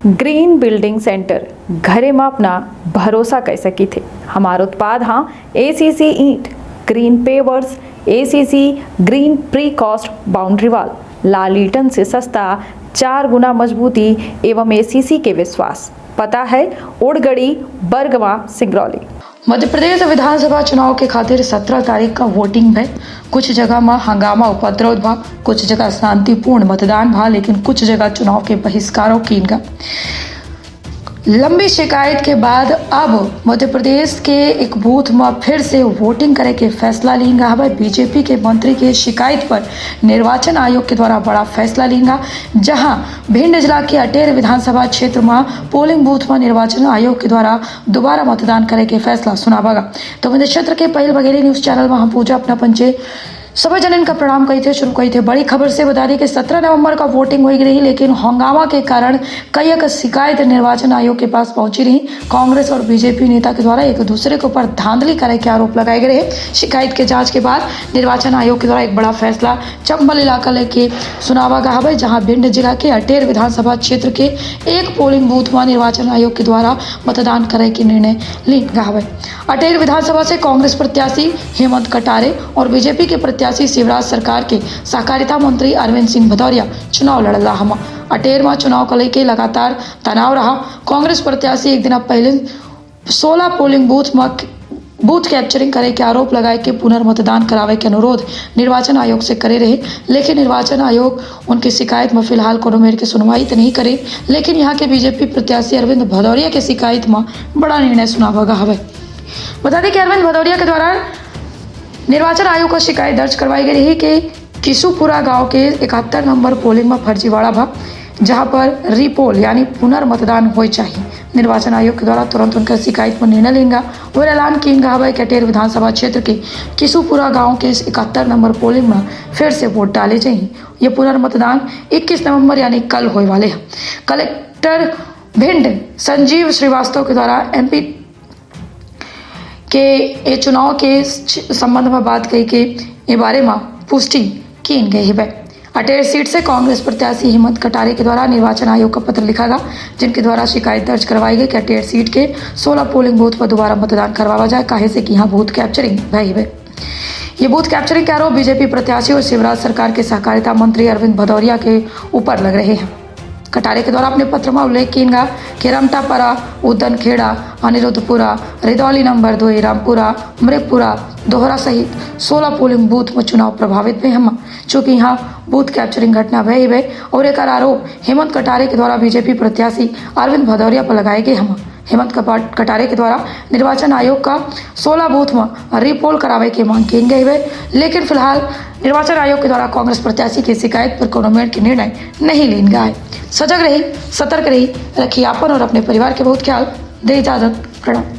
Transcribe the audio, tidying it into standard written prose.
Green building centre घरे में अपना भरोसा कह सकी थे। हमारा उत्पाद हाँ ACC ईंट, green pavers, ACC green precast boundary wall, लाल ईटन से सस्ता, 4 गुना मजबूती एवं ACC के विश्वास। पता है ओड़गड़ी, बरगवा, सिंगरौली। मध्य प्रदेश विधानसभा चुनाव के खातिर 17 तारीख का वोटिंग है। कुछ जगह में हंगामा उपद्रव भा, कुछ जगह शांतिपूर्ण मतदान भा, लेकिन कुछ जगह चुनाव के बहिष्कारों की लंबी शिकायत के बाद अब मध्य प्रदेश के एक बूथ में फिर से वोटिंग करे के फैसला लेंगा। बीजेपी के मंत्री के शिकायत पर निर्वाचन आयोग के द्वारा बड़ा फैसला लेंगा, जहां भिंड जिला के अटेर विधानसभा क्षेत्र में पोलिंग बूथ में निर्वाचन आयोग के द्वारा दोबारा मतदान करे के फैसला सुनावागा। तो मध्य क्षेत्र के पहल बघेली न्यूज चैनल में हम पूजा अपना पंचे सभी जन का प्रणाम कही थे, शुरू कही थे। बड़ी खबर से बता दी कि 17 नवंबर का वोटिंग हो रही, लेकिन हंगामा के कारण कई एक शिकायत निर्वाचन आयोग के पास पहुंची रही। कांग्रेस और बीजेपी नेता के द्वारा एक दूसरे के ऊपर धांधली करे के आरोप लगाए गए। शिकायत के जांच के बाद निर्वाचन आयोग के द्वारा एक बड़ा फैसला चंबल इलाका लेके सुनावा गया है, जहाँ भिंड जिला के अटेर विधानसभा क्षेत्र के एक पोलिंग बूथ में निर्वाचन आयोग के द्वारा मतदान करे के निर्णय लिया गया है। अटेर विधानसभा से कांग्रेस प्रत्याशी हेमंत कटारे और बीजेपी के प्रत्याशी शिवराज सरकार के सहकारिता मंत्री अरविंद सिंह भदौरिया चुनाव लड़ रहा है। अटेर में चुनाव को लेकर लगातार तनाव रहा। कांग्रेस प्रत्याशी एक दिन पहले 16 पोलिंग बूथ कैप्चरिंग करे के आरोप लगाए के पुनर्मतदान करावे के अनुरोध निर्वाचन आयोग से करे रहे, लेकिन निर्वाचन आयोग उनकी शिकायत में फिलहाल कोनो मेर के सुनवाई तो नहीं करे। लेकिन यहाँ के बीजेपी प्रत्याशी अरविंद भदौरिया के शिकायत में बड़ा निर्णय सुनावा है। बता दें कि अरविंद भदौरिया के द्वारा निर्वाचन आयोग को शिकायत दर्ज करवाई गई है कि किशुपुरा गांव के 71 नंबर पोलिंग में फर्जीवाड़ा भा, जहां पर रीपोल यानी पुनर्मतदान हो चाहिए। निर्वाचन आयोग के द्वारा तुरंत उनका शिकायत पर निर्णय लेंगे और ऐलान किया है कि अटेर विधानसभा क्षेत्र के किशुपुरा गांव के 71 नंबर पोलिंग में फिर से वोट डाले चाहिए। ये पुनर्मतदान 21 नवंबर यानी कल होने वाले हैं। कलेक्टर भिंड संजीव श्रीवास्तव के द्वारा MP के चुनाव के संबंध में बात कही के ये बारे में पुष्टि की गई है। अटेर सीट से कांग्रेस प्रत्याशी हेमंत कटारे के द्वारा निर्वाचन आयोग का पत्र लिखा गया, जिनके द्वारा शिकायत दर्ज करवाई गई कि अटेर सीट के 16 पोलिंग बूथ पर दोबारा मतदान करवाया जाए, काहे से कि यहाँ बूथ कैप्चरिंग भई है। ये बूथ कैप्चरिंग के आरोप बीजेपी प्रत्याशी और शिवराज सरकार के सहकारिता मंत्री अरविंद भदौरिया के ऊपर लग रहे हैं। कटारे के द्वारा अपने पत्र में उल्लेख किया कि रमटापरा, उदनखेड़ा, अनिरुद्धपुरा, रिदौली नंबर 2, रामपुरा, मृगपुरा, दोहरा सहित 16 पोलिंग बूथ में चुनाव प्रभावित हुए हैं, चूँकि यहाँ बूथ कैप्चरिंग घटना भई है और एक आरोप हेमंत कटारे के द्वारा बीजेपी प्रत्याशी अरविंद भदौरिया पर लगाए गए हैं। हेमंत कटारे के द्वारा निर्वाचन आयोग का 16 बूथ में रीपोल करावे की मांग की गई है, लेकिन फिलहाल निर्वाचन आयोग के द्वारा कांग्रेस प्रत्याशी की शिकायत पर कोनो मेर के निर्णय नहीं लिया गया है। सजग रही, सतर्क रही, रखिए अपन और अपने परिवार के बहुत ख्याल। दे इजाजत, प्रणाम।